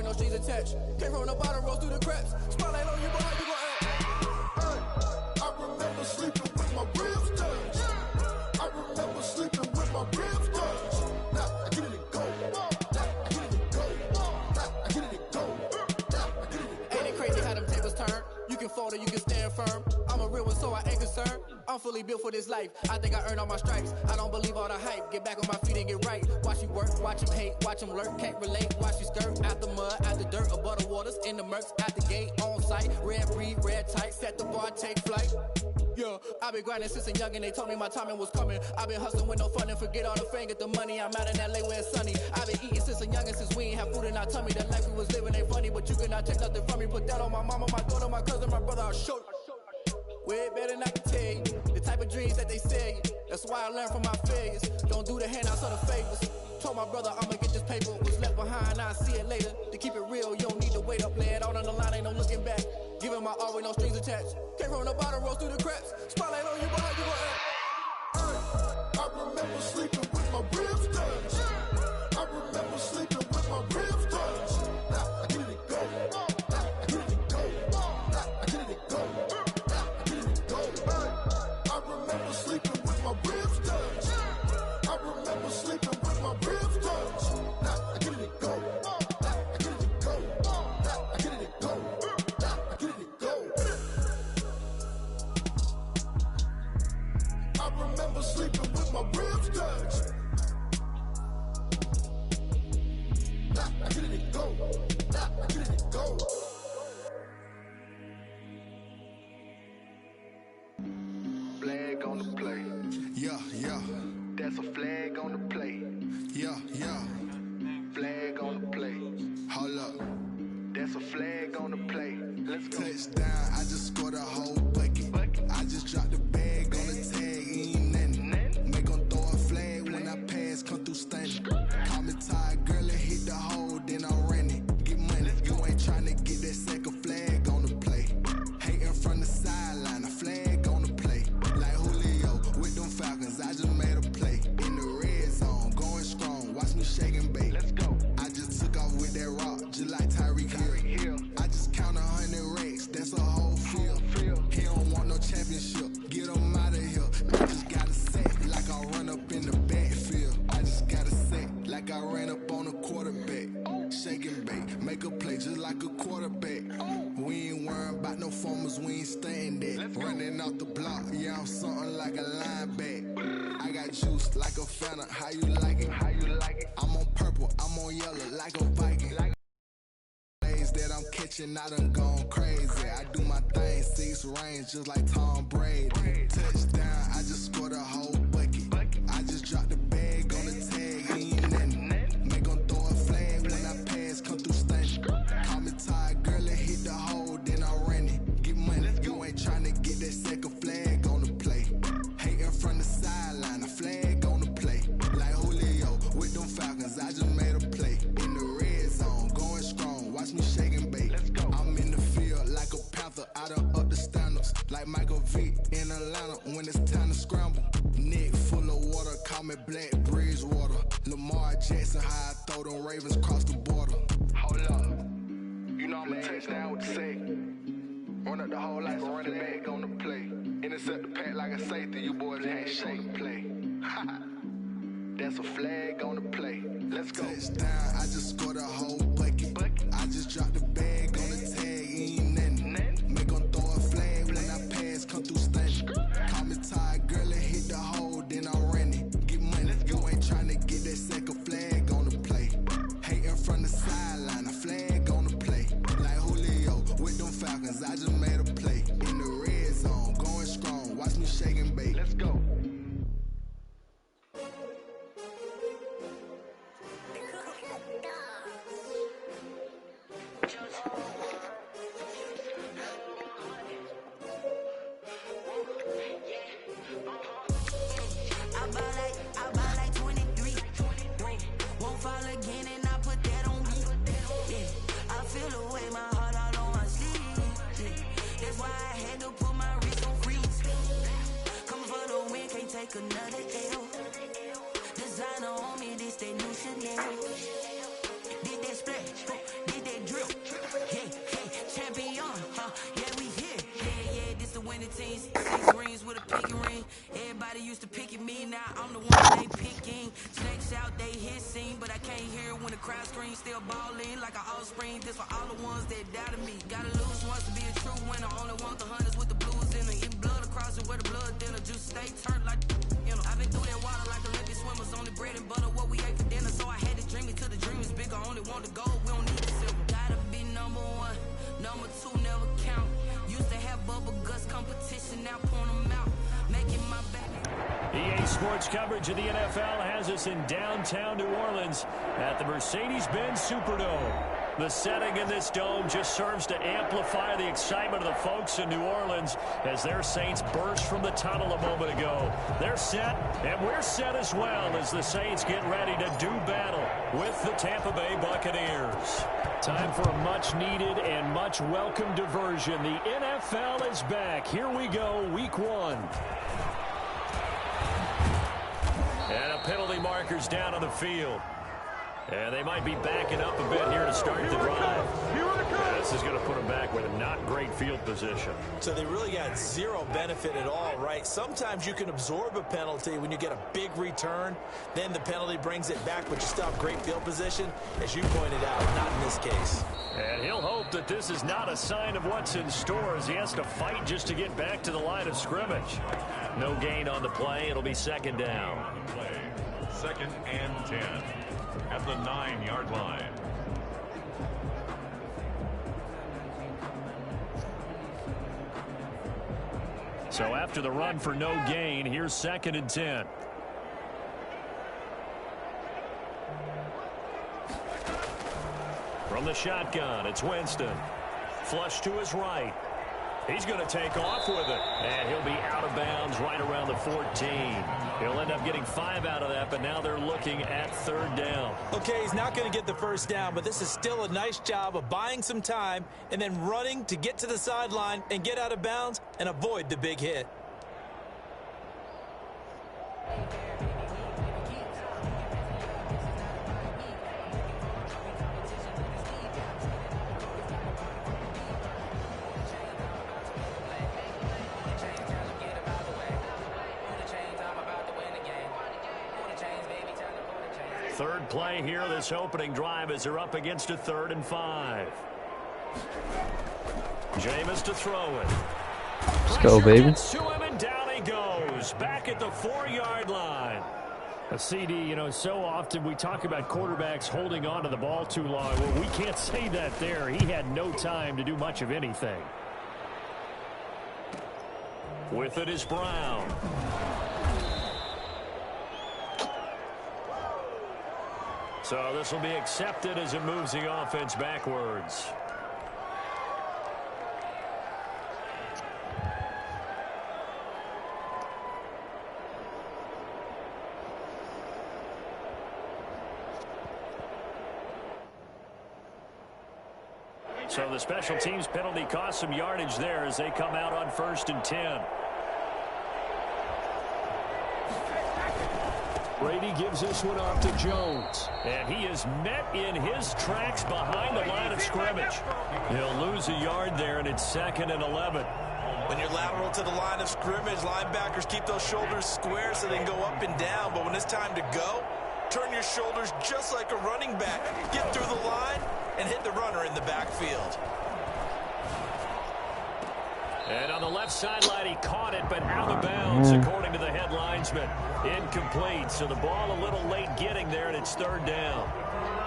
no strings attached. Came from the bottom, rose through the cracks. Spotlight on you, but how you gon' act? Hey, I remember sleeping with my ribs touched. I remember sleeping with my ribs touched. Now I get it and go. Now I get it and go. Now I get it and go. Now I get it and go. Ain't it crazy how them tables turn? You can fold or you can stand firm. I'm a real one, so I ain't concerned. I'm fully built for this life. I think I earned all my stripes. I don't believe all the hype. Get back on my feet and get right. Watch you work, watch him hate, watch him lurk. Can't relate, watch you skirt. Out the mud, out the dirt, above the waters, in the murks, out the gate, on site. Red breed, red tight, set the bar, take flight. Yeah, I been grinding since a youngin', they told me my timing was coming. I been hustling with no fun and forget all the fame, get the money. I'm out in LA where it's sunny. I been eating since a youngin', since we ain't have food in our tummy. The life we was living ain't funny, but you cannot take nothing from me. Put that on my mama, my daughter, my cousin, my brother, I'll show you. Way better than I can tell you the type of dreams that they sell you. That's why I learned from my failures. Don't do the handouts or the favors. Told my brother I'ma get this paper. Was left behind, I'll see it later. To keep it real, you don't need to wait up. Lay it out on the line, ain't no looking back. Giving my all with no strings attached. Came from the bottom, rose through the cracks. Spotlight on you, but how you gon' act? Hey, I remember sleeping with my ribs touched. I remember sleeping with my ribs touched. Now I get it and go. Now I get it and go. Now I get it and go. I remember sleeping with my ribs touched. I remember sleeping with my ribs touched. Now I get it and go. Now I get it and go. Now I get it and go. Now I get it and go. I remember sleeping with my ribs touched. Now I get it and go. Now I get it and go. Flag on the play. Yeah, yeah. That's a flag on the play. Yeah, yeah. Flag on the play. Hold up. That's a flag on the play. Let's go. Touchdown, I just scored a whole bucket. I just dropped the bag on the tag, ain't nothing. Make 'em throw a flag when I pass, come through stunning. Call me tired, girl, and hit the hole, then I'm running. Get money, you ain't tryna get that second flag on the play. Hating from the sideline, a flag on the play. Like Julio with them Falcons, I just made a play. In the red zone, going strong, watch me shake and bake. Let's go. I just took off with that rock, just like Tyreek Hill. I just count 100 racks, that's a whole field. He don't want no championship, get him out of here. I just gotta say, like I run up in the backfield. I just gotta say, like I ran up on a quarterback. Shake and bake, make a play just like a quarterback. We ain't worrying about no formers, we ain't staying there. Running out the block, yeah, I'm something like a linebacker. I got juice like a Fanta, how you like it? How you like it? I'm on purple, I'm on yellow like a Viking. Plays that I'm catching, I done gone crazy. I do my thing, 6 range just like Tom Brady. Touchdown, I just scored a whole bucket. I just dropped the bag on the tag, ain't nothing. Make 'em throw a flag when I pass, come through stunning. Call me tired, girl, and hit the hole, then I'm running. Get money, you ain't tryna get that second flag on the play. Hating from the sideline, a flag on the play. Like Julio with them Falcons, I just made a play. In the red zone, going strong, watch me shake and bake. I'm in the field like a panther, I done up the standards. Like Michael Vick in Atlanta when it's time to scramble. Neck full of water, call me Black Bridgewater. Lamar Jackson, how I throw them Ravens cross the border. Hold up. You know I'm a touchdown with the sack. Run up the hole like a running back on the play. Intercept the pack like a safety. You boys can't shake play. That's a flag on the play. Let's go. Touchdown, I just scored a whole bucket. I just dropped the bag on the tag, ain't nothing. Make 'em throw a flag when I pass, come through stunning. Call me tired, girl, and hit the hole, then I'm running. Get money, you ain't tryna get that second flag on the play. Hating from the sideline, a flag on the play. Like Julio with them Falcons, I just made a play. In the red zone, going strong, watch me shake and bake. Let's go. I buy like 23. Won't fall again and I put that on me. Yeah, I feel the way my heart all on my sleeve. Yeah, that's why I had to put my wrist on freeze. Coming for the win, can't take another L. Designer on me, this that new Chanel. Did that splash, did that ain't here when the crowd screams, still ballin' like an offspring. This for all the ones that doubted me. Gotta lose once to be a true winner. Only want the hunters with the blues in it. Even blood across it where the blood thinner. Juice stay turned like, you know. I've been through that water like Olympic swimmers. Only bread and butter what we ate for dinner. So I had to dream it till the dream is bigger. Only want the gold, we don't need the silver. Gotta be number one, number two never count. Used to have bubble guts competition, now point them out. Making my back. EA Sports coverage of the NFL has us in downtown New Orleans at the Mercedes-Benz Superdome. The setting in this dome just serves to amplify the excitement of the folks in New Orleans as their Saints burst from the tunnel a moment ago. They're set, and we're set as well as the Saints get ready to do battle with the Tampa Bay Buccaneers. Time for a much-needed and much-welcome diversion. The NFL is back. Here we go, Week 1. And a penalty marker's down on the field. And they might be backing up a bit here to start the drive. This is going to put them back with a not great field position. So they really got zero benefit at all, right? Sometimes you can absorb a penalty when you get a big return. Then the penalty brings it back, but you still have great field position. As you pointed out, not in this case. And he'll hope that this is not a sign of what's in store as he has to fight just to get back to the line of scrimmage. No gain on the play. It'll be second down. Second and 10 at the 9-yard line. So after the run for no gain, here's second and 10. From the shotgun, it's Winston. Flush to his right. He's going to take off with it. And he'll be out of bounds right around the 14. He'll end up getting 5 out of that, but now they're looking at third down. Okay, he's not going to get the first down, but this is still a nice job of buying some time and then running to get to the sideline and get out of bounds and avoid the big hit. Third play here, this opening drive as they're up against a 3rd and 5. Jameis to throw it. Let's go, baby. To him and down he goes. Back at the 4-yard line. A CD, you know, so often we talk about quarterbacks holding on to the ball too long. Well, we can't say that there. He had no time to do much of anything. With it is Brown. So this will be accepted as it moves the offense backwards. So the special teams penalty cost some yardage there as they come out on 1st and 10. Brady gives this one off to Jones. And he is met in his tracks behind the line of scrimmage. He'll lose a yard there, and it's 2nd and 11. When you're lateral to the line of scrimmage, linebackers keep those shoulders square so they can go up and down. But when it's time to go, turn your shoulders just like a running back. Get through the line and hit the runner in the backfield. And on the left sideline, he caught it, but out of bounds, according to the head linesman. Incomplete, so the ball a little late getting there, and it's 3rd down.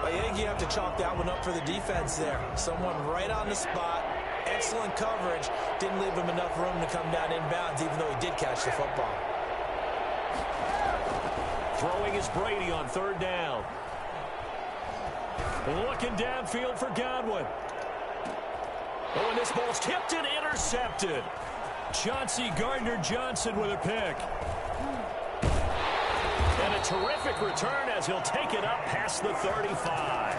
I think you have to chalk that one up for the defense there. Someone right on the spot, excellent coverage, didn't leave him enough room to come down inbounds, even though he did catch the football. Throwing is Brady on 3rd down. Looking downfield for Godwin. Oh, and this ball's tipped and intercepted. Chauncey Gardner-Johnson with a pick. And a terrific return as he'll take it up past the 35.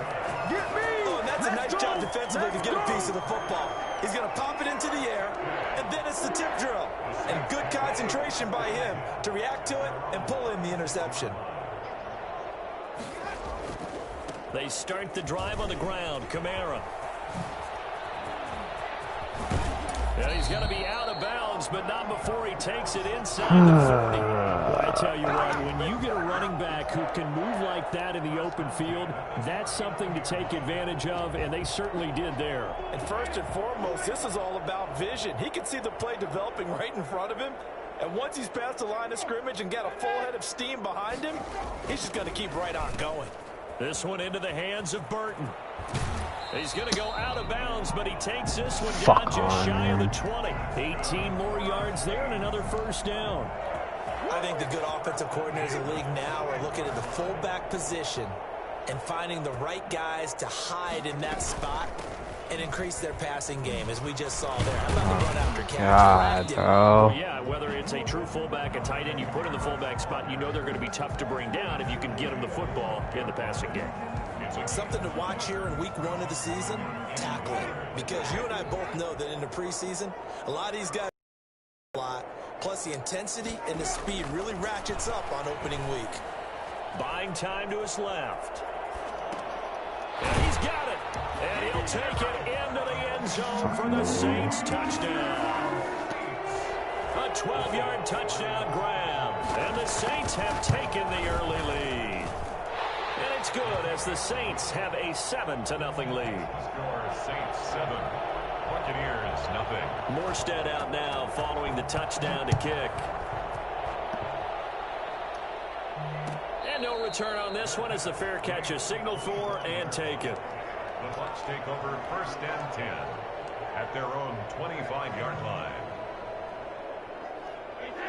Oh, and that's a nice job defensively to get a piece of the football. He's going to pop it into the air, and then it's the tip drill. And good concentration by him to react to it and pull in the interception. They start the drive on the ground. Kamara. And he's going to be out of bounds goes, but not before he takes it inside the 40. I tell you what, when you get a running back who can move like that in the open field, that's something to take advantage of, and they certainly did there. And first and foremost, this is all about vision. He can see the play developing right in front of him, and once he's past the line of scrimmage and got a full head of steam behind him, he's just going to keep right on going. This one into the hands of Burton. He's going to go out of bounds, but he takes this one down just shy of the 20. 18 more yards there and another first down. I think the good offensive coordinators in the league now are looking at the fullback position and finding the right guys to hide in that spot and increase their passing game, as we just saw there. How about the run after catch? Well, yeah, whether it's a true fullback, a tight end you put in the fullback spot, you know they're going to be tough to bring down if you can get them the football in the passing game. Something to watch here in week 1 of the season, tackling. Because you and I both know that in the preseason, a lot of these guys a lot, plus the intensity and the speed really ratchets up on opening week. Buying time to his left. And he's got it. And he'll take it into the end zone for the Saints touchdown. A 12-yard touchdown grab. And the Saints have taken the early lead. And it's good as the Saints have a 7-0 lead. Score Saints 7, Buccaneers 0. Morstead out now following the touchdown to kick. And no return on this one as the fair catch is signaled for and taken. The Bucs take over 1st and 10 at their own 25-yard line.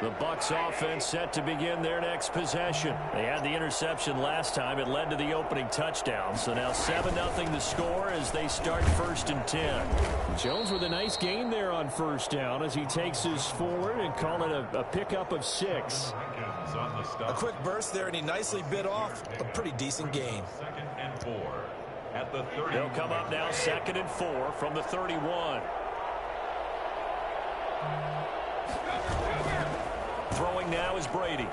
The Bucs offense set to begin their next possession. They had the interception last time. It led to the opening touchdown. So now 7-0 the score as they start 1st and 10. Jones with a nice gain there on 1st down as he takes his forward and call it a pickup of 6. A quick burst there, and he nicely bit off a pretty decent gain. 2nd and 4 at the 30. They'll come up now 2nd and 4 from the 31. Throwing now is Brady.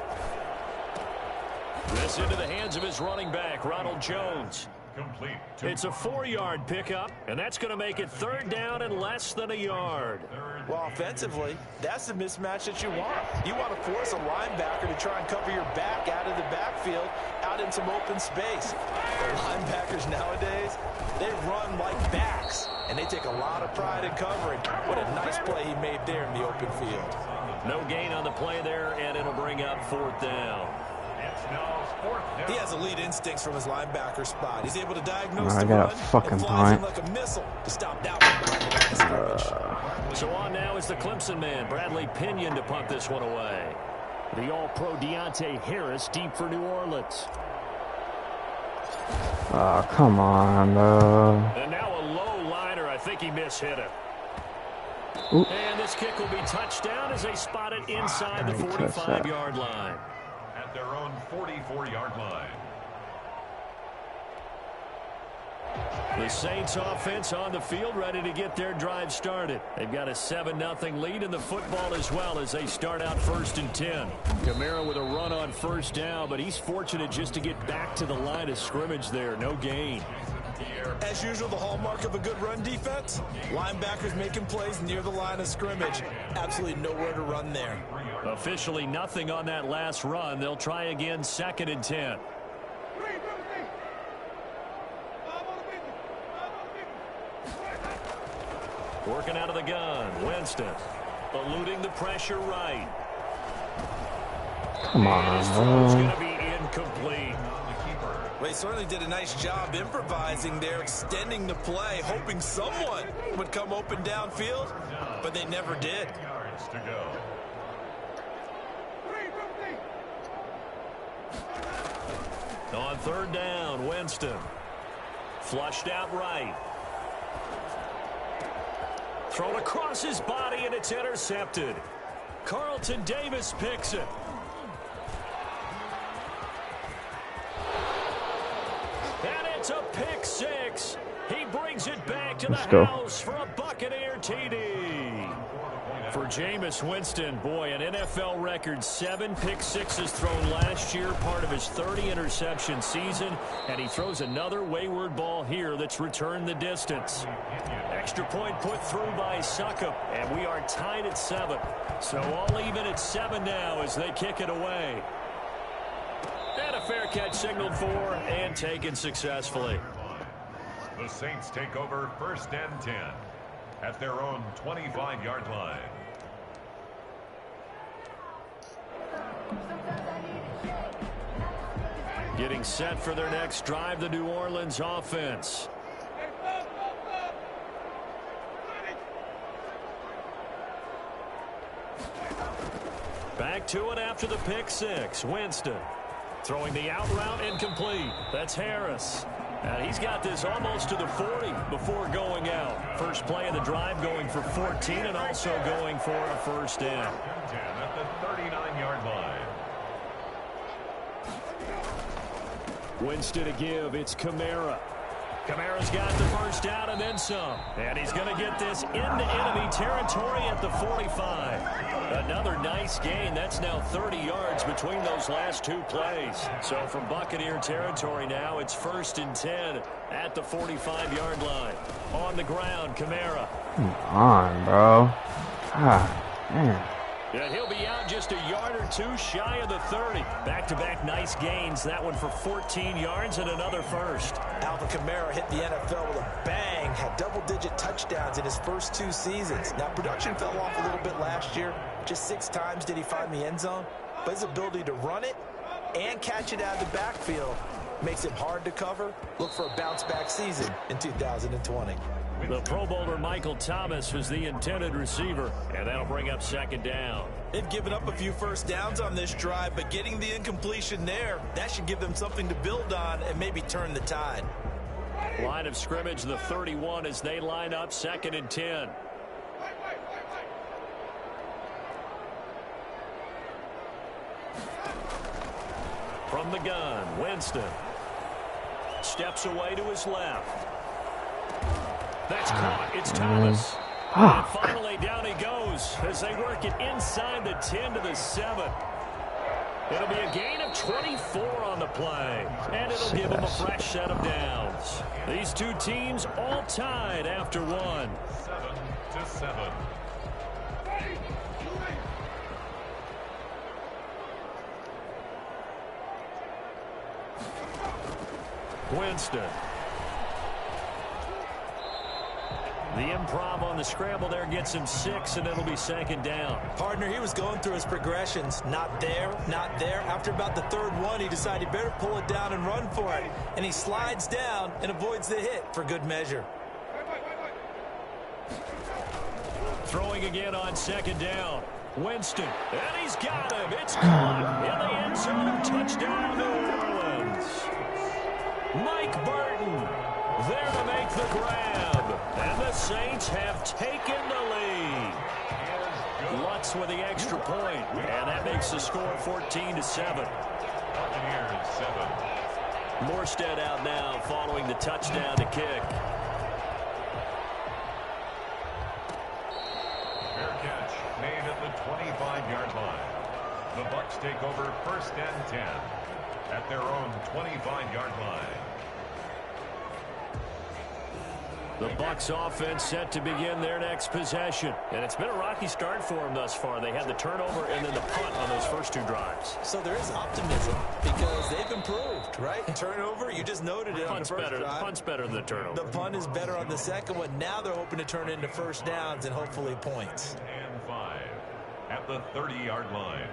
This into the hands of his running back, Ronald Jones. Complete. It's a 4-yard pickup, and that's going to make it 3rd down and less than a yard. Well, offensively, that's the mismatch that you want. You want to force a linebacker to try and cover your back out of the backfield, out in some open space. The linebackers nowadays, they run like backs, and they take a lot of pride in covering. What a nice play he made there in the open field. No gain on the play there, and it'll bring up 4th down. He has elite instincts from his linebacker spot. He's able to diagnose I the got run a fucking and flies in point. like a missile to stop that one behind the line of scrimmage. So on now is the Clemson man, Bradley Pinion, to punt this one away. The All-Pro Deontay Harris deep for New Orleans. Oh, come on, bro. And now a low liner. I think he mishit it. Ooh. And this kick will be touchdown as they spot it inside the 45-yard line. At their own 44-yard line. The Saints offense on the field ready to get their drive started. They've got a 7-0 lead in the football as well as they start out 1st and 10. Kamara with a run on 1st down, but he's fortunate just to get back to the line of scrimmage there. No gain. As usual, the hallmark of a good run defense, linebackers making plays near the line of scrimmage. Absolutely nowhere to run there. Officially nothing on that last run. They'll try again 2nd and 10. Working out of the gun, Winston. Eluding the pressure right. Come on, His bro. throw's going to be incomplete. Well, he certainly did a nice job improvising there, extending the play, hoping someone would come open downfield, but they never did. Yards to go. On 3rd down, Winston. Flushed out right. Thrown across his body, and it's intercepted. Carlton Davis picks it. And it's a pick 6. He brings it back to the house for a Buccaneer TD. For Jameis Winston, boy, an NFL record 7 pick-sixes thrown last year, part of his 30-interception season, and he throws another wayward ball here that's returned the distance. Extra point put through by Succop, and we are tied at 7. So all even at 7 now as they kick it away. And a fair catch signaled for and taken successfully. The Saints take over 1st and 10 at their own 25-yard line. Getting set for their next drive, the New Orleans offense. Back to it after the pick six. Winston throwing the out route incomplete. That's Harris. And he's got this almost to the 40 before going out. First play of the drive going for 14 and also going for a first down. 10 at the 39-yard line. Winston to give. It's Kamara. Kamara's got the first down and then some. And he's going to get this into enemy territory at the 45. Another nice gain. That's now 30 yards between those last two plays. So from Buccaneer territory now, it's 1st and 10 at the 45-yard line. On the ground, Kamara. Come on, bro. Ah, man. Yeah, he'll be out just a yard or two shy of the 30. Back-to-back nice gains. That one for 14 yards and another first. Alvin Kamara hit the NFL with a bang. Had double-digit touchdowns in his first 2 seasons. Now, production fell off a little bit last year. Just 6 times did he find the end zone. But his ability to run it and catch it out of the backfield makes it hard to cover. Look for a bounce-back season in 2020. The Pro Bowler Michael Thomas was the intended receiver, and that'll bring up 2nd down. They've given up a few first downs on this drive, but getting the incompletion there, that should give them something to build on and maybe turn the tide. Line of scrimmage, the 31 as they line up 2nd and 10. From the gun, Winston steps away to his left. That's caught. It's Thomas. And finally down he goes as they work it inside the 10 to the 7. It'll be a gain of 24 on the play, and it'll give them a fresh set of downs. These two teams all tied after 1. 7-7. Winston. The improv on the scramble there gets him 6, and it'll be 2nd down. Partner, he was going through his progressions. Not there, not there. After about the 3rd one, he decided he better pull it down and run for it. And he slides down and avoids the hit for good measure. Throwing again on 2nd down. Winston, and he's got him. It's caught in the end zone. Touchdown, New Orleans. Mike Burton there to make the grab. And the Saints have taken the lead. Lutz with the extra point, and that makes the score 14-7. Buccaneers 7. Morstead out now following the touchdown to kick. Fair catch made at the 25-yard line. The Bucs take over 1st and 10 at their own 25-yard line. The Bucs offense set to begin their next possession. And it's been a rocky start for them thus far. They had the turnover and then the punt on those first 2 drives. So there is optimism because they've improved, right? Turnover, you just noted it on the first drive. The punt's better than the turnover. The punt is better on the second one. Now they're hoping to turn it into first downs and hopefully points. And 5 at the 30-yard line.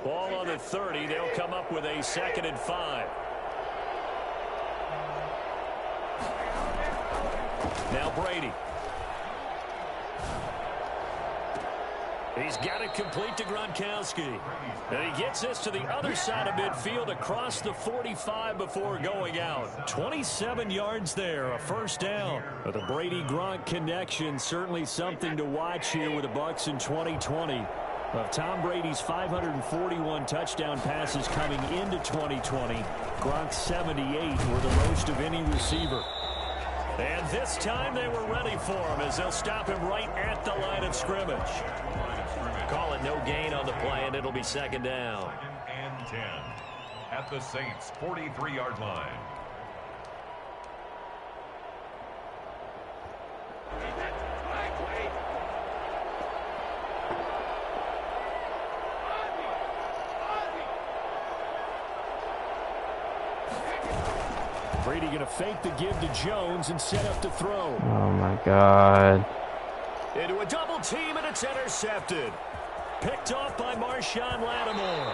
Ball on the 30. They'll come up with a 2nd and 5. Now Brady. He's got it complete to Gronkowski. And he gets this to the other side of midfield across the 45 before going out. 27 yards there, a first down. But the Brady-Gronk connection, certainly something to watch here with the Bucs in 2020. Of Tom Brady's 541 touchdown passes coming into 2020, Gronk's 78 were the most of any receiver. And this time they were ready for him as they'll stop him right at the line of scrimmage. Call it no gain on the play, and it'll be second down. 2nd and 10 at the Saints' 43-yard line. Brady going to fake the give to Jones and set up to throw. Oh, my God. Into a double team, and it's intercepted. Picked off by Marshawn Lattimore.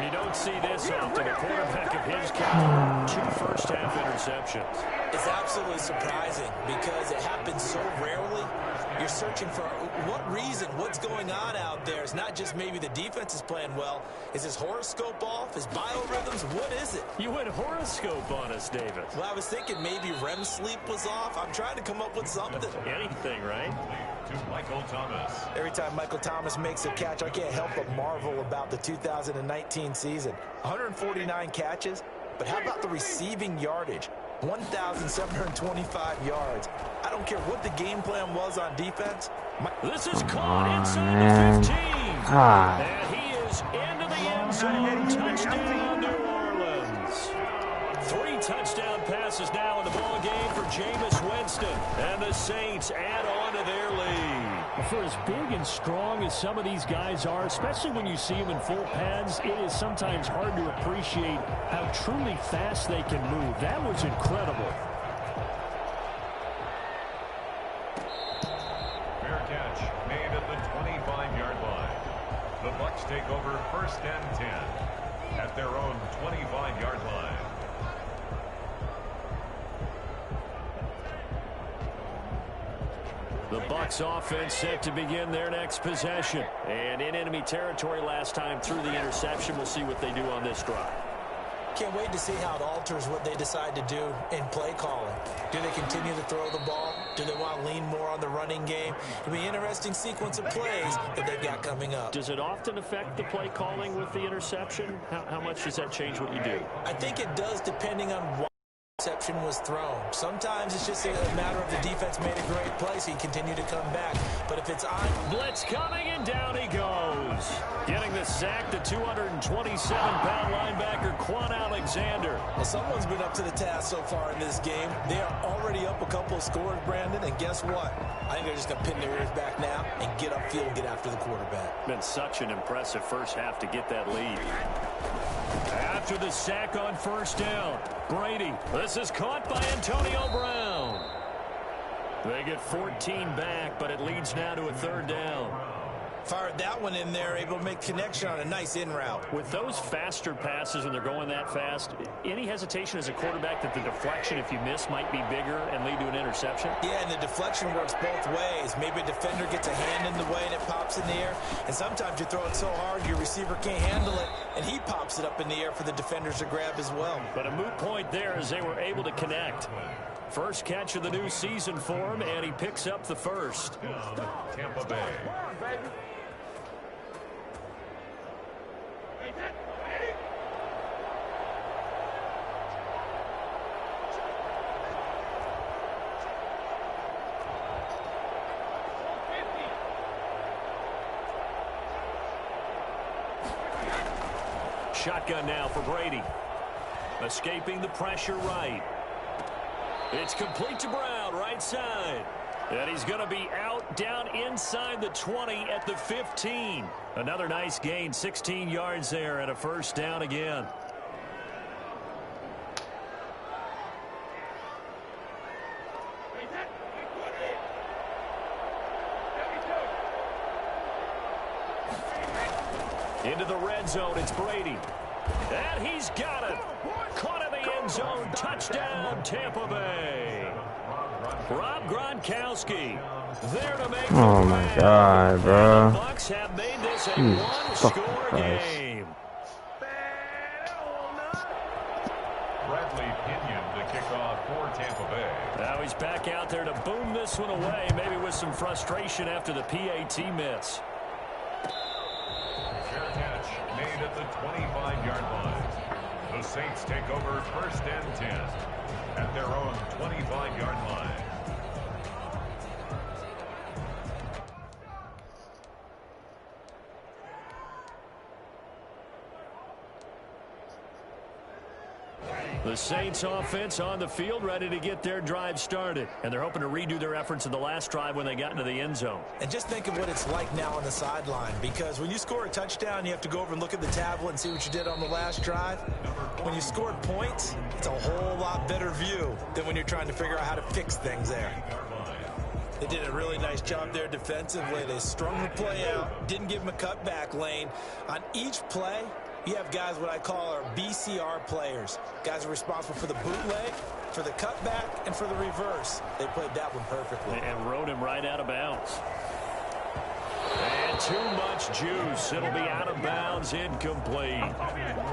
You don't see this often. A quarterback of his caliber, 2 first-half interceptions. It's absolutely surprising because it happens so rarely. You're searching for what reason, what's going on out there. It's not just maybe the defense is playing well. Is his horoscope off? His biorhythms? What is it? You went horoscope on us, David. Well, I was thinking maybe REM sleep was off. I'm trying to come up with something. Anything, right? To Michael Thomas. Every time Michael Thomas makes a catch, I can't help but marvel about the 2019 season. 149 catches, but how about the receiving yardage? 1,725 yards. I don't care what the game plan was on defense. This is caught inside the 15. And he is into the end zone. Touchdown, New Orleans. 3 touchdown passes now in the ball game for Jameis Winston. And the Saints add on to their lead. For as big and strong as some of these guys are, especially when you see them in full pads, it is sometimes hard to appreciate how truly fast they can move. That was incredible. Fair catch made at the 25-yard line. The Bucs take over 1st and 10 at their own 25-yard line. The Bucs offense set to begin their next possession. And in enemy territory last time through the interception. We'll see what they do on this drive. Can't wait to see how it alters what they decide to do in play calling. Do they continue to throw the ball? Do they want to lean more on the running game? It'll be an interesting sequence of plays that they've got coming up. Does it often affect the play calling with the interception? How much does that change what you do? I think it does depending on what interception was thrown. Sometimes it's just a matter of the defense made a great play, so you continue to come back. But if it's on... Blitz coming, and down he goes. Getting the sack, the 227-pound linebacker, Quan Alexander. Well, someone's been up to the task so far in this game. They are already up a couple of scores, Brandon, and guess what? I think they're just going to pin their ears back now and get upfield and get after the quarterback. Been such an impressive first half to get that lead. After the sack on 1st down, Brady. This is caught by Antonio Brown. They get 14 back, but it leads now to a 3rd down. Fired that one in there, able to make connection on a nice in route. With those faster passes when they're going that fast, any hesitation as a quarterback that the deflection, if you miss, might be bigger and lead to an interception? Yeah, and the deflection works both ways. Maybe a defender gets a hand in the way and it pops in the air. And sometimes you throw it so hard your receiver can't handle it, and he pops it up in the air for the defenders to grab as well. But a moot point there as they were able to connect. First catch of the new season for him, and he picks up the first. Tampa Bay. Shotgun now for Brady. Escaping the pressure right. It's complete to Brown, right side. And he's going to be out down inside the 20 at the 15. Another nice gain, 16 yards there and a 1st down again. Into the red zone, it's Brady. And he's got it. Caught in the end zone. Touchdown, Tampa Bay. Rob Gronkowski there to make Oh, my God, bro. the Bucs have made this a one-score game. Bradley Pinion to kick off for Tampa Bay. Now he's back out there to boom this one away, maybe with some frustration after the PAT miss. Fair catch made at the 25-yard line. The Saints take over 1st and 10 at their own 25-yard line. The Saints offense on the field, ready to get their drive started. And they're hoping to redo their efforts in the last drive when they got into the end zone. And just think of what it's like now on the sideline, because when you score a touchdown, you have to go over and look at the tablet and see what you did on the last drive. When you scored points, it's a whole lot better view than when you're trying to figure out how to fix things there. They did a really nice job there defensively. They strung the play out, didn't give them a cutback lane. On each play, you have guys what I call our BCR players. Guys are responsible for the bootleg, for the cutback, and for the reverse. They played that one perfectly. And rode him right out of bounds. And too much juice. It'll be out of bounds, incomplete.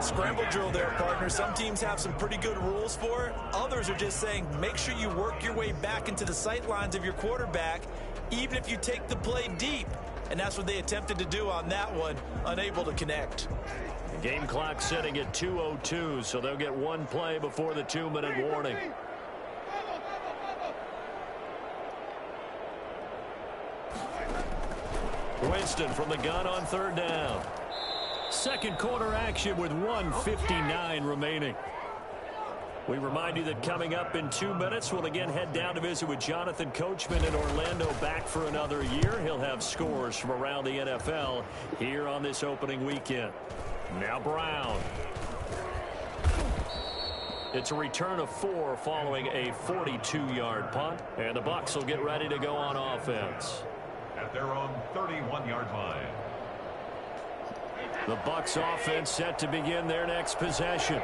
Scramble drill there, partner. Some teams have some pretty good rules for it. Others are just saying make sure you work your way back into the sight lines of your quarterback, even if you take the play deep. And that's what they attempted to do on that one, unable to connect. Game clock setting at 2:02, so they'll get one play before the 2-minute warning. Winston from the gun on 3rd down. Second quarter action with 1:59 remaining. We remind you that coming up in 2 minutes, we'll again head down to visit with Jonathan Coachman in Orlando, back for another year. He'll have scores from around the NFL here on this opening weekend. Now Brown. It's a return of 4 following a 42-yard punt. And the Bucs will get ready to go on offense. At their own 31-yard line. The Bucs offense set to begin their next possession.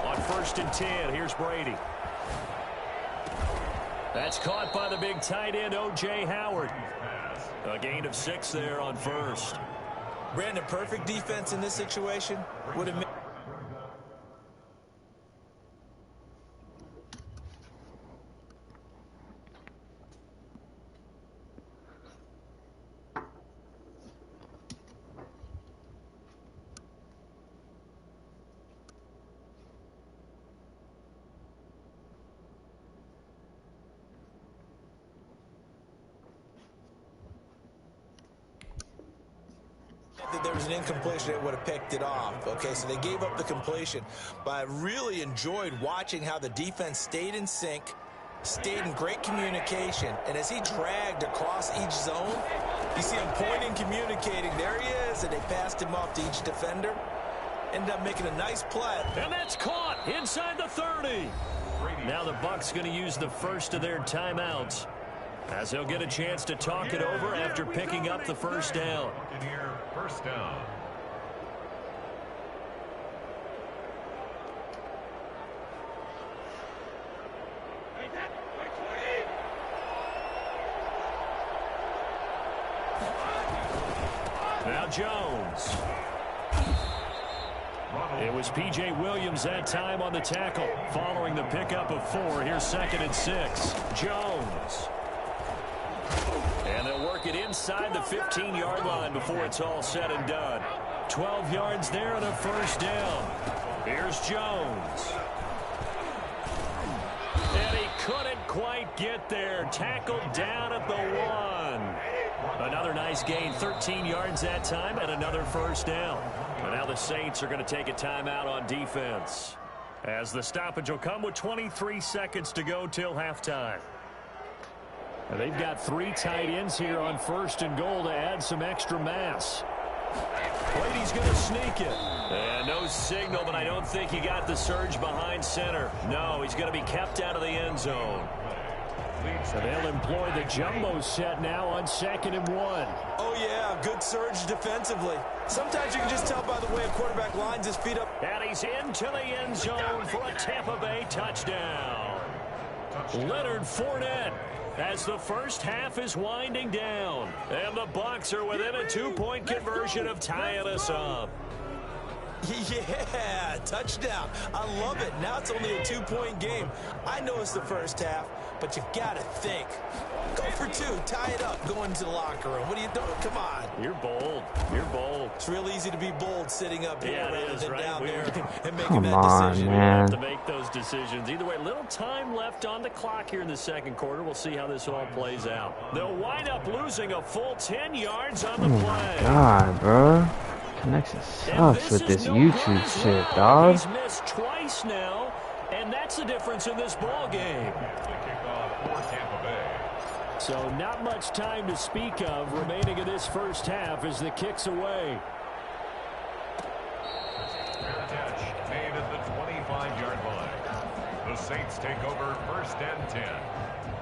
On 1st and 10, here's Brady. That's caught by the big tight end, O.J. Howard. A gain of 6 there on 1st. Brandon, perfect defense in this situation would have made. There was an incompletion that would have picked it off. Okay, so they gave up the completion. But I really enjoyed watching how the defense stayed in sync, stayed in great communication, and as he dragged across each zone, you see him pointing, communicating. There he is, and they passed him off to each defender. Ended up making a nice play. And that's caught inside the 30. Now the Bucs going to use the first of their timeouts, as they'll get a chance to talk it over after picking up the first down. First down. Now Jones. It was P.J. Williams that time on the tackle. Following the pickup of 4, here's 2nd and 6. Jones. And they'll work it inside the 15-yard line before it's all said and done. 12 yards there and a first down. Here's Jones. And he couldn't quite get there. Tackled down at the 1. Another nice gain, 13 yards that time, and another first down. And now the Saints are going to take a timeout on defense, as the stoppage will come with 23 seconds to go till halftime. And they've got 3 tight ends here on 1st and goal to add some extra mass. Brady's going to sneak it. And no signal, but I don't think he got the surge behind center. No, he's going to be kept out of the end zone. So they'll employ the jumbo set now on 2nd and 1. Oh, yeah, good surge defensively. Sometimes you can just tell by the way a quarterback lines his feet up. And he's into the end zone for a Tampa Bay touchdown. Leonard Fournette, as the first half is winding down. And the Bucs are within a 2-point conversion of tying us up. Yeah, touchdown. I love it. Now it's only a 2-point game. I know it's the first half, but you've got to think. Go for two. Tie it up. Go into the locker room. What are you doing? Come on. You're bold. You're bold. It's real easy to be bold sitting up here rather than right? down there and making Come that on, decision. man. Have to make those decisions. Either way, little time left on the clock here in the second quarter. We'll see how this all plays out. They'll wind up losing a full 10 yards on the play. God, bro. Connection sucks with this YouTube shit, dog. He's missed twice now, and that's the difference in this ball game. So not much time to speak of remaining in this first half as the kick's away. Catch made at the 25-yard line. The Saints take over 1st and 10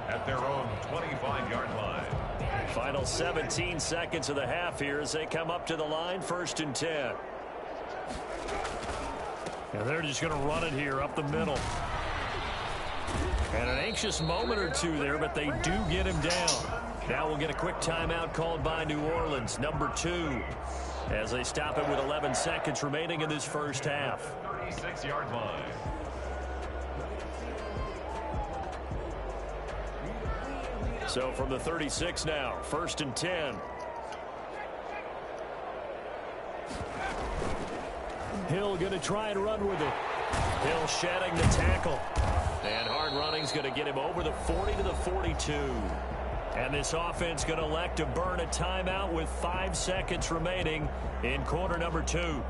at their own 25-yard line. Final 17 seconds of the half here as they come up to the line, 1st and 10. And they're just going to run it here up the middle. And an anxious moment or two there, but they do get him down. Now we'll get a quick timeout called by New Orleans, number 2, as they stop it with 11 seconds remaining in this first half. 36-yard line. So from the 36 now, 1st and 10. Hill going to try and run with it. Hill shedding the tackle. And hard running's going to get him over the 40 to the 42. And this offense going to elect to burn a timeout with 5 seconds remaining in quarter number 2.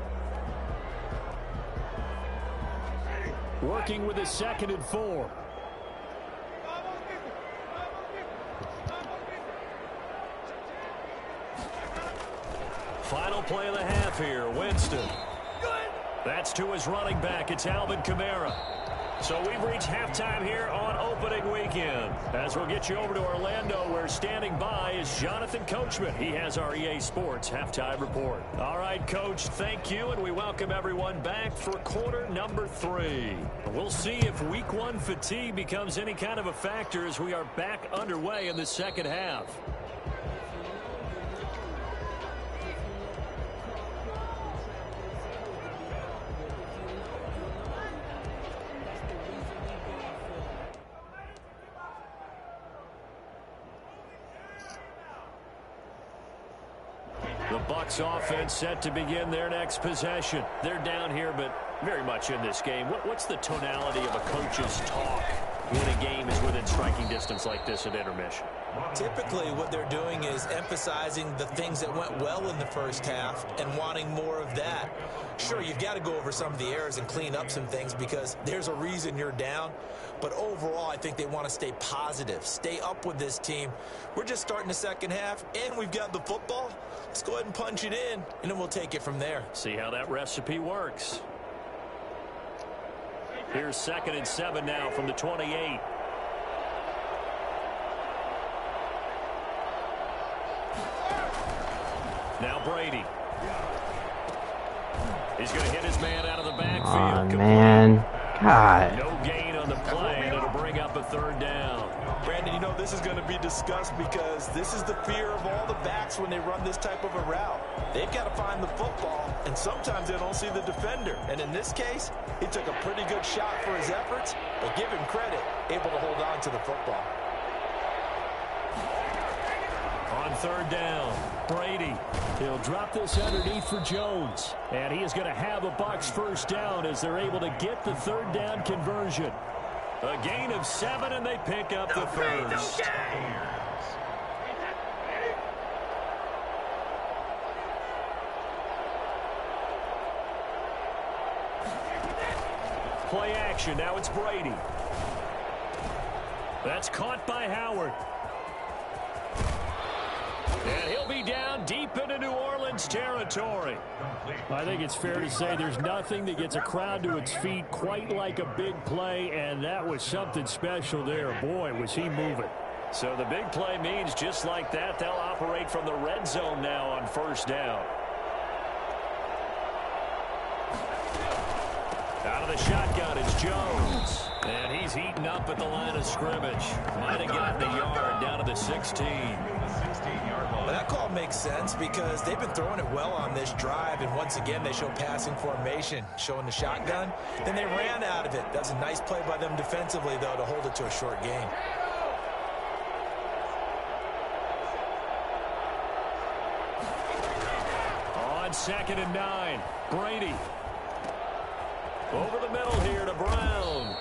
Working with a 2nd and 4. Final play of the half here, Winston. That's to his running back. It's Alvin Kamara. So we've reached halftime here on opening weekend. As we'll get you over to Orlando, where standing by is Jonathan Coachman. He has our EA Sports halftime report. All right, Coach, thank you, and we welcome everyone back for quarter number 3. We'll see if week 1 fatigue becomes any kind of a factor as we are back underway in the second half. The Bucs offense set to begin their next possession. They're down here, but very much in this game. What's the tonality of a coach's talk when a game is within striking distance like this at intermission? Typically, what they're doing is emphasizing the things that went well in the first half and wanting more of that. Sure, you've got to go over some of the errors and clean up some things because there's a reason you're down. But overall, I think they want to stay positive, stay up with this team. We're just starting the second half, and we've got the football. Let's go ahead and punch it in, and then we'll take it from there. See how that recipe works. Here's 2nd and 7 now from the 28. Now Brady. He's going to hit his man out of the backfield. Oh, man. God. No gain on the play, and it'll bring up a 3rd down. Brandon, you know this is going to be discussed because this is the fear of all the backs when they run this type of a route. They've got to find the football, and sometimes they don't see the defender. And in this case, he took a pretty good shot for his efforts, but give him credit, able to hold on to the football. On 3rd down, Brady. He'll drop this underneath for Jones. And he is going to have a Bucs 1st down as they're able to get the 3rd down conversion. A gain of 7, and they pick up the 1st. Play action. Now it's Brady. That's caught by Howard. And he'll be down deep into New Orleans territory. I think it's fair to say there's nothing that gets a crowd to its feet quite like a big play, and that was something special there. Boy, was he moving. So the big play means just like that, they'll operate from the red zone now on 1st down. Out of the shotgun, it's Jones. And he's heating up at the line of scrimmage. Might have gotten a yard down to the 16. Well, that call makes sense because they've been throwing it well on this drive, and once again they show passing formation, showing the shotgun. Then they ran out of it. That's a nice play by them defensively, though, to hold it to a short gain. 2nd and 9. Brady. Over the middle here to Brown.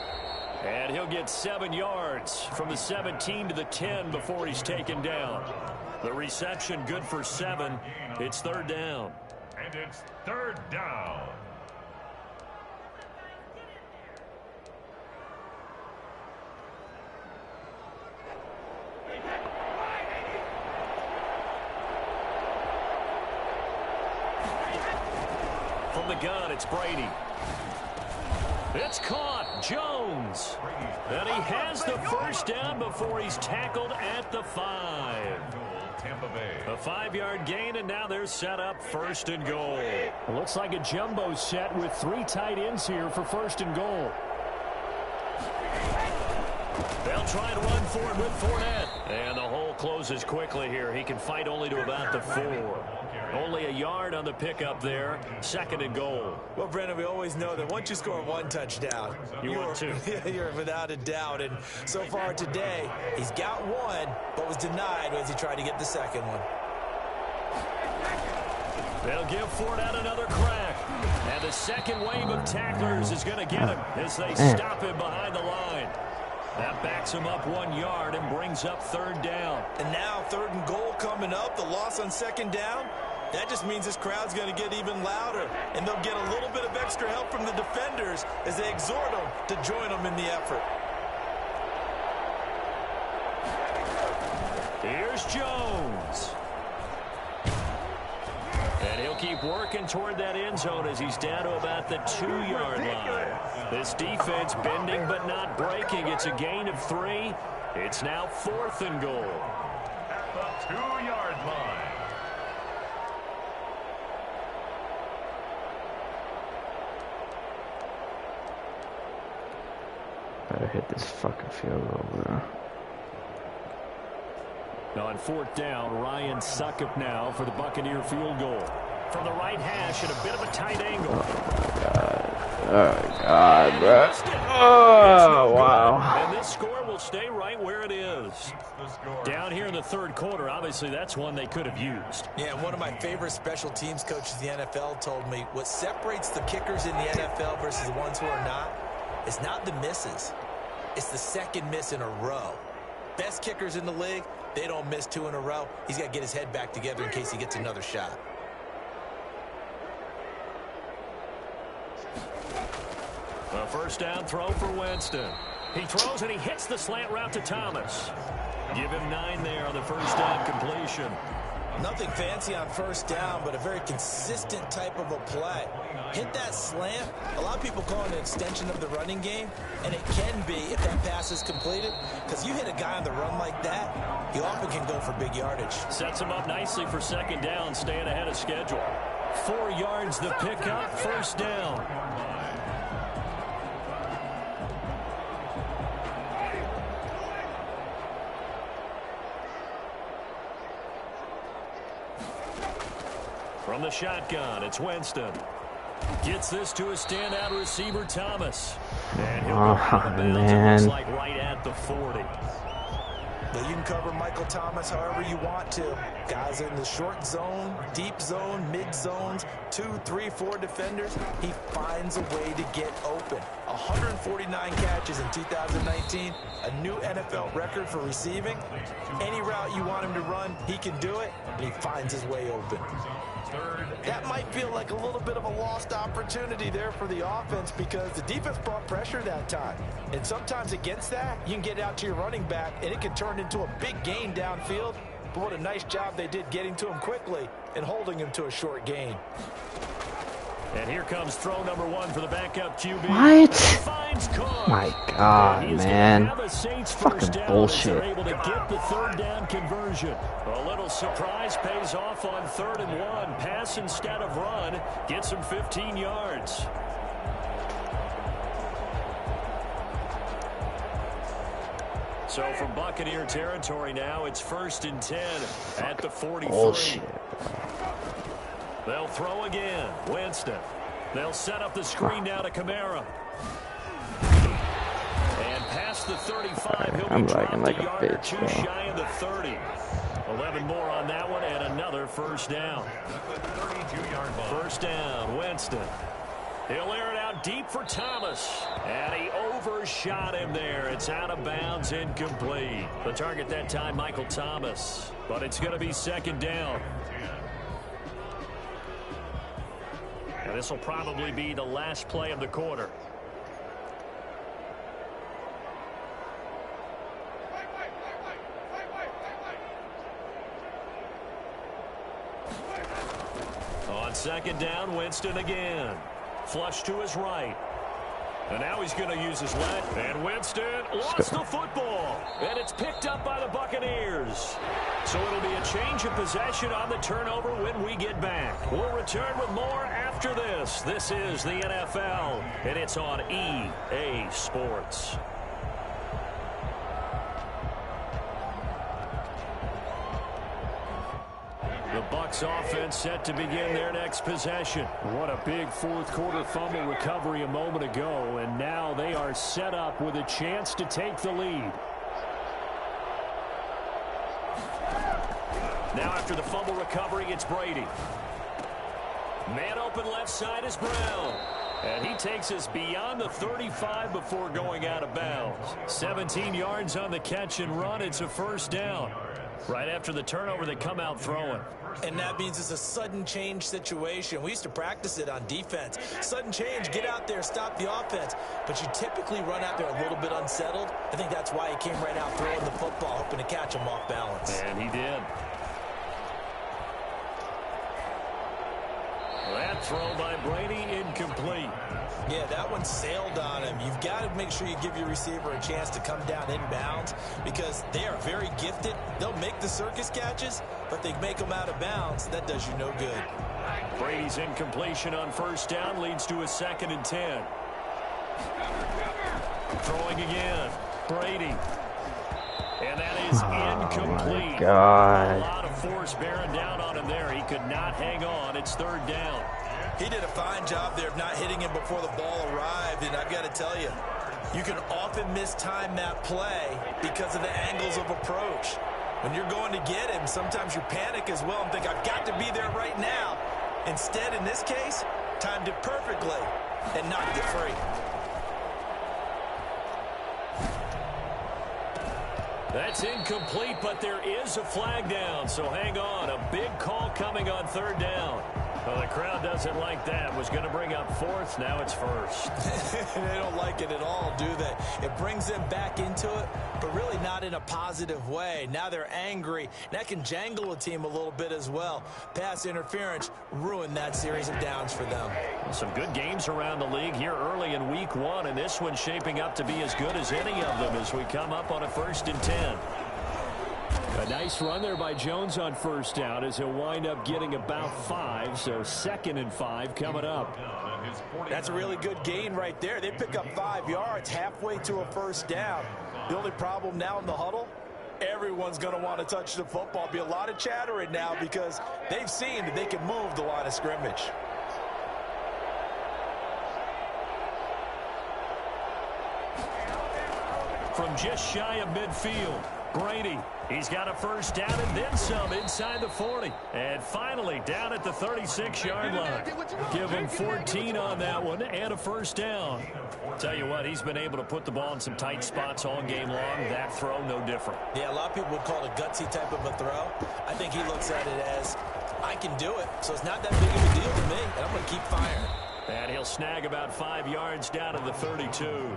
And he'll get 7 yards from the 17 to the 10 before he's taken down. The reception good for 7. It's 3rd down. And it's 3rd down. From the gun, it's Brady. It's caught. Jones. And he has the 1st down before he's tackled at the 5. A 5-yard gain, and now they're set up 1st and goal. It looks like a jumbo set with 3 tight ends here for 1st and goal. They'll try and run for it with Fournette. And the hole closes quickly here. He can fight only to about the 4. Only a yard on the pickup there. 2nd and goal. Well, Brendan, we always know that once you score 1 touchdown, you're 2. You're without a doubt. And so far today, he's got 1, but was denied as he tried to get the 2nd one. They'll give Fournette another crack. And the 2nd wave of tacklers is going to get him as they stop him behind the line. That backs him up 1 yard and brings up 3rd down. And now 3rd and goal coming up. The loss on 2nd down. That just means this crowd's going to get even louder. And they'll get a little bit of extra help from the defenders as they exhort them to join them in the effort. Here's Jones. And he'll keep working toward that end zone as he's down to about the 2-yard line. This defense bending but not breaking. It's a gain of 3. It's now 4th and goal. At the 2-yard line. Better hit this fucking field goal, bro. On 4th down, Ryan Suckup now for the Buccaneer field goal. From the right hash at a bit of a tight angle. Oh, God, bro. Oh, wow. And this score will stay right where it is. Down here in the 3rd quarter, obviously that's one they could have used. Yeah, one of my favorite special teams coaches in the NFL told me what separates the kickers in the NFL versus the ones who are not is not the misses. It's the 2nd miss in a row. Best kickers in the league, they don't miss 2 in a row. He's got to get his head back together in case he gets another shot. A 1st down throw for Winston. He throws and he hits the slant route to Thomas. Give him 9 there on the 1st down completion. Nothing fancy on 1st down, but a very consistent type of a play. Hit that slant. A lot of people call it an extension of the running game, and it can be if that pass is completed, because you hit a guy on the run like that, he often can go for big yardage. Sets him up nicely for 2nd down, staying ahead of schedule. 4 yards the pickup, 1st down. From the shotgun, it's Winston. Gets this to a standout receiver, Thomas. And he'll go out of bounds, it looks like right at the 40. But you can cover Michael Thomas however you want to. Guys in the short zone, deep zone, mid zones, 2, 3, 4 defenders. He finds a way to get open. 149 catches in 2019, a new NFL record for receiving. Any route you want him to run, he can do it, and he finds his way open. That might feel like a little bit of a lost opportunity there for the offense because the defense brought pressure that time. And sometimes against that, you can get out to your running back, and it can turn into a big gain downfield. But what a nice job they did getting to him quickly and holding him to a short gain. And here comes throw number 1 for the backup QB. What? My God, man. Fucking bullshit. They're able to get the 3rd down conversion. A little surprise pays off on 3rd and 1. Pass instead of run. Gets him 15 yards. So from Buccaneer territory now, it's 1st and 10 at the 43. Bullshit. They'll throw again. Winston. They'll set up the screen now to Kamara. And past the 35, he'll be dropped like a a yard or bitch, 2 bro. shy of the 30. 11 more on that one and another first down. 32-yard line. First down, Winston. He'll air it out deep for Thomas. And he overshot him there. It's out of bounds, incomplete. The target that time, Michael Thomas. But it's going to be second down. And this will probably be the last play of the quarter. On second down, Winston again. Flush to his right. And now he's going to use his left. And Winston lost the football. And it's picked up by the Buccaneers. So it'll be a change of possession on the turnover when we get back. We'll return with more after this. This is the NFL, and it's on EA Sports. The Bucs offense set to begin their next possession. What a big fourth quarter fumble recovery a moment ago, and now they are set up with a chance to take the lead. Now after the fumble recovery, it's Brady. Man open left side is Brown. And he takes us beyond the 35 before going out of bounds. 17 yards on the catch and run. It's a first down. Right after the turnover, they come out throwing. And that means it's a sudden change situation. We used to practice it on defense. Sudden change, get out there, stop the offense. But you typically run out there a little bit unsettled. I think that's why he came right out throwing the football, hoping to catch him off balance. And he did. That throw by Brady, incomplete. Yeah, that one sailed on him. You've got to make sure you give your receiver a chance to come down inbounds because they are very gifted. They'll make the circus catches, but they make them out of bounds. That does you no good. Brady's incompletion on first down leads to a 2nd and 10. Throwing again. Brady. And that is incomplete. My God. A lot of force bearing down on him there. He could not hang on. It's third down. He did a fine job there of not hitting him before the ball arrived, and I've got to tell you, you can often mistime that play because of the angles of approach. When you're going to get him, sometimes you panic as well and think, I've got to be there right now. Instead, in this case, timed it perfectly and knocked it free. That's incomplete, but there is a flag down, so hang on. A big call coming on third down. Well, the crowd doesn't like that. Was going to bring up fourth. Now it's first. They don't like it at all, do they? It brings them back into it, but really not in a positive way. Now they're angry. That can jangle a team a little bit as well. Pass interference ruined that series of downs for them. Some good games around the league here early in week one, and this one's shaping up to be as good as any of them as we come up on a 1st and 10. A nice run there by Jones on first down as he'll wind up getting about 5, so 2nd and 5 coming up. That's a really good gain right there. They pick up 5 yards halfway to a first down. The only problem now in the huddle, everyone's going to want to touch the football. Be a lot of chattering now because they've seen that they can move the line of scrimmage. From just shy of midfield, Brady. He's got a first down and then some inside the 40. And finally down at the 36-yard line. Give him 14 on that one and a first down. Tell you what, he's been able to put the ball in some tight spots all game long. That throw, no different. Yeah, a lot of people would call it a gutsy type of a throw. I think he looks at it as, I can do it, so it's not that big of a deal to me, and I'm going to keep firing. And he'll snag about 5 yards down to the 32.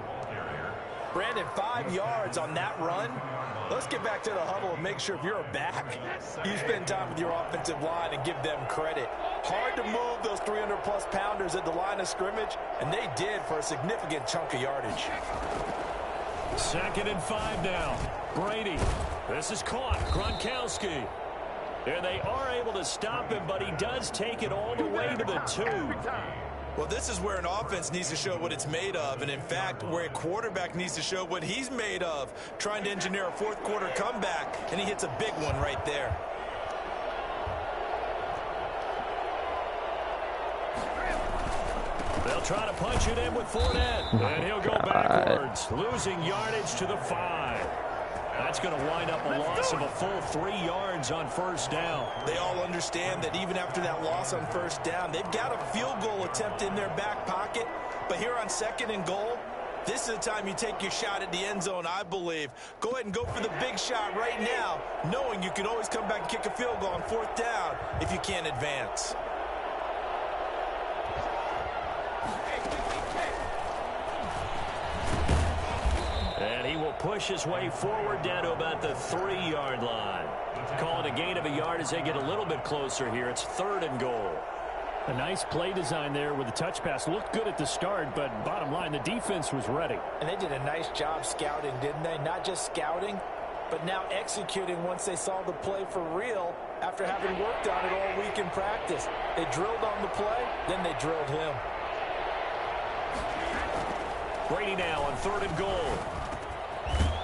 Brandon, 5 yards on that run. Let's get back to the huddle and make sure if you're a back, you spend time with your offensive line and give them credit. Hard to move those 300-plus pounders at the line of scrimmage, and they did for a significant chunk of yardage. 2nd and 5 now. Brady. This is caught. Gronkowski. And they are able to stop him, but he does take it all the way to the 2. Well, this is where an offense needs to show what it's made of, and in fact, where a quarterback needs to show what he's made of, trying to engineer a fourth quarter comeback, and he hits a big one right there. They'll try to punch it in with Fournette, and he'll go backwards, losing yardage to the 5. That's going to wind up a loss of a full 3 yards on first down. They all understand that even after that loss on first down, they've got a field goal attempt in their back pocket. But here on 2nd and goal, this is the time you take your shot at the end zone, I believe. Go ahead and go for the big shot right now, knowing you can always come back and kick a field goal on 4th down if you can't advance. And he will push his way forward down to about the 3-yard line. Calling a gain of a yard as they get a little bit closer here. It's 3rd and goal. A nice play design there with the touch pass. Looked good at the start, but bottom line, the defense was ready. And they did a nice job scouting, didn't they? Not just scouting, but now executing once they saw the play for real after having worked on it all week in practice. They drilled on the play, then they drilled him. Brady now on 3rd and goal.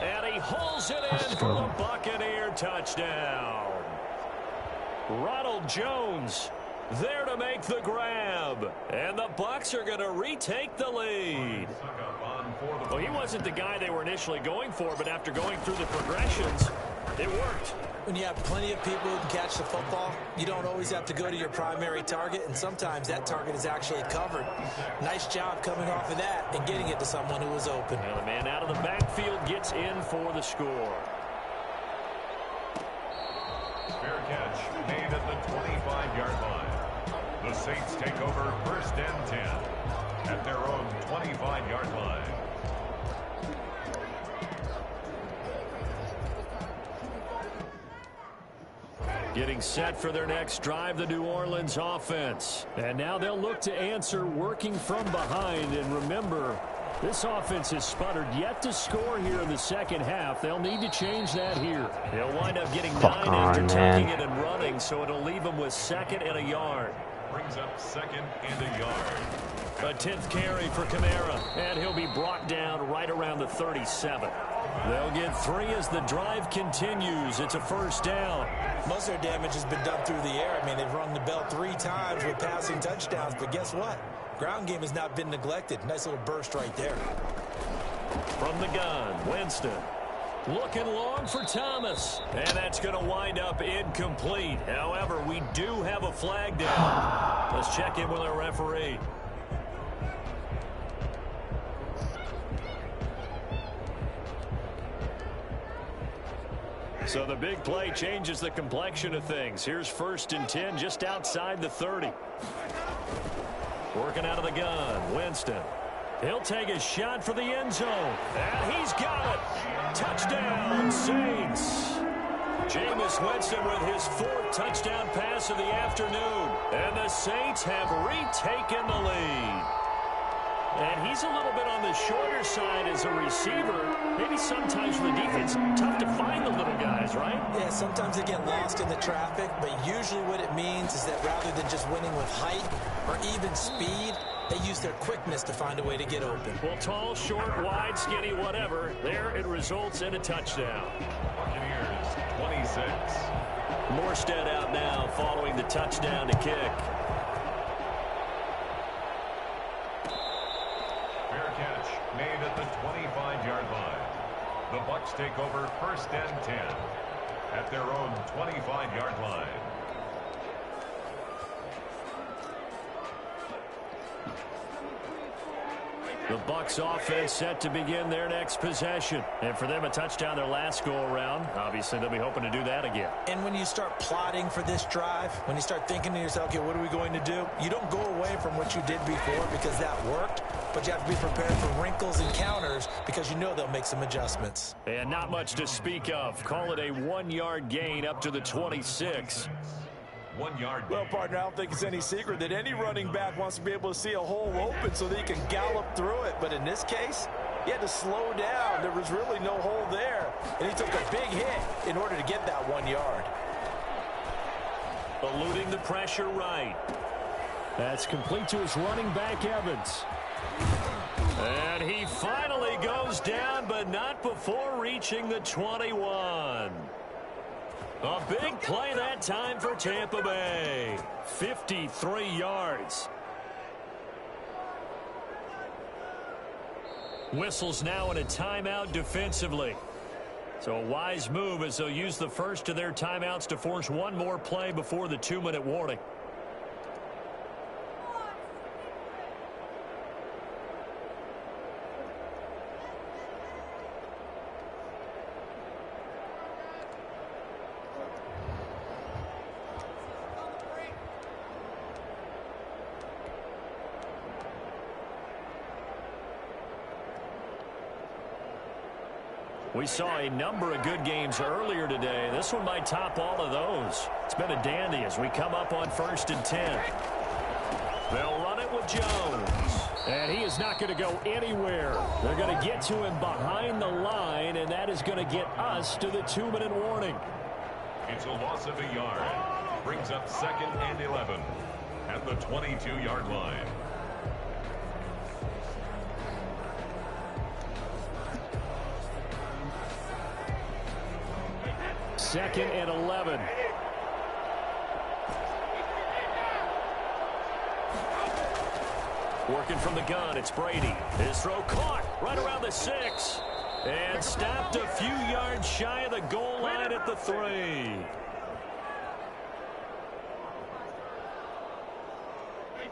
And he hauls it in for the Buccaneer touchdown. Ronald Jones there to make the grab. And the Bucs are going to retake the lead. Well, he wasn't the guy they were initially going for, but after going through the progressions, it worked. When you have plenty of people who can catch the football, you don't always have to go to your primary target, and sometimes that target is actually covered. Nice job coming off of that and getting it to someone who was open. Well, the man out of the backfield gets in for the score. Fair catch made at the 25-yard line. The Saints take over 1st and 10 at their own 25-yard line. Getting set for their next drive, the New Orleans offense. And now they'll look to answer working from behind. And remember, this offense has sputtered yet to score here in the second half. They'll need to change that here. They'll wind up getting 9 after tucking it and running, so it'll leave them with 2nd and a yard. Brings up 2nd and a yard. A 10th carry for Kamara, and he'll be brought down right around the 37. They'll get 3 as the drive continues. It's a 1st down. Most of their damage has been done through the air. I mean, they've rung the bell 3 times with passing touchdowns, but guess what? Ground game has not been neglected. Nice little burst right there. From the gun, Winston. Looking long for Thomas. And that's going to wind up incomplete. However, we do have a flag down. Let's check in with our referee. So the big play changes the complexion of things. Here's 1st and 10 just outside the 30. Working out of the gun, Winston. He'll take a shot for the end zone. And he's got it. Touchdown, Saints. Jameis Winston with his 4th touchdown pass of the afternoon. And the Saints have retaken the lead. And he's a little bit on the shorter side as a receiver. Maybe sometimes for the defense, tough to find the little guys, right? Yeah, sometimes they get lost in the traffic, but usually what it means is that rather than just winning with height or even speed, they use their quickness to find a way to get open. Well, tall, short, wide, skinny, whatever, there it results in a touchdown. Buccaneers 26. Morstead out now following the touchdown to kick. Made at the 25-yard line. The Bucs take over 1st and 10 at their own 25-yard line. The Bucs offense set to begin their next possession. And for them, a touchdown their last go-around. Obviously, they'll be hoping to do that again. And when you start plotting for this drive, when you start thinking to yourself, okay, what are we going to do? You don't go away from what you did before because that worked, but you have to be prepared for wrinkles and counters because you know they'll make some adjustments. And not much to speak of. Call it a 1-yard gain up to the 26. 1 yard. Well, partner, I don't think it's any secret that any running back wants to be able to see a hole open so that he can gallop through it. But in this case, he had to slow down. There was really no hole there. And he took a big hit in order to get that 1 yard. Eluding the pressure right. That's complete to his running back, Evans. And he finally goes down, but not before reaching the 21. A big play that time for Tampa Bay. 53 yards. Whistles now in a timeout defensively. So a wise move as they'll use the first of their timeouts to force one more play before the 2-minute warning. We saw a number of good games earlier today. This one might top all of those. It's been a dandy as we come up on 1st and 10. They'll run it with Jones. And he is not going to go anywhere. They're going to get to him behind the line, and that is going to get us to the 2-minute warning. It's a loss of a yard. Brings up 2nd and 11 at the 22-yard line. 2nd and 11. Working from the gun, it's Brady. His throw caught right around the 6. And stopped a few yards shy of the goal line at the 3.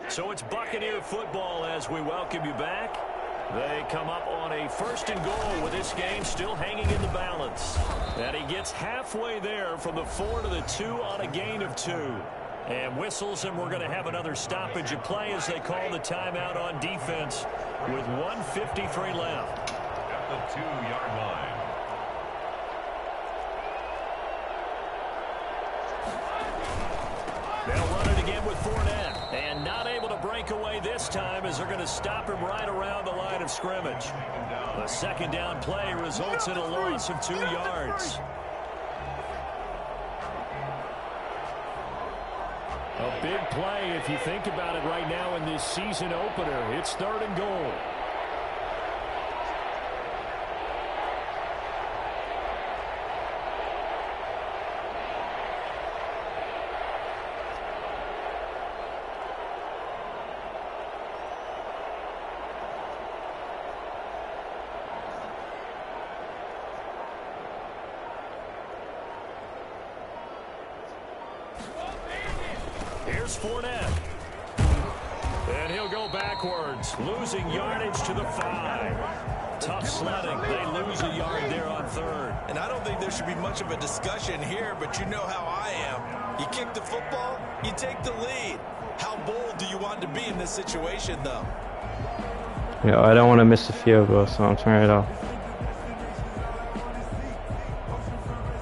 So it's Buccaneer football as we welcome you back. They come up on a 1st and goal with this game still hanging in the balance. And he gets halfway there from the 4 to the 2 on a gain of 2. And whistles, and we're going to have another stoppage of play as they call the timeout on defense with 1:53 left. At the 2-yard line. They'll run it again with Fournette. And not able to break away this time as they're going to stop him right around the line of scrimmage. The 2nd down play results in a loss of 2 yards. A big play if you think about it right now in this season opener. It's 3rd and goal. Here's Fournette. And he'll go backwards, losing yardage to the 5. Tough sledding. They lose a yard there on 3rd. And I don't think there should be much of a discussion here, but you know how I am. You kick the football, you take the lead. How bold do you want to be in this situation, though? Yeah, I don't want to miss the field goal, so I'm turning it off.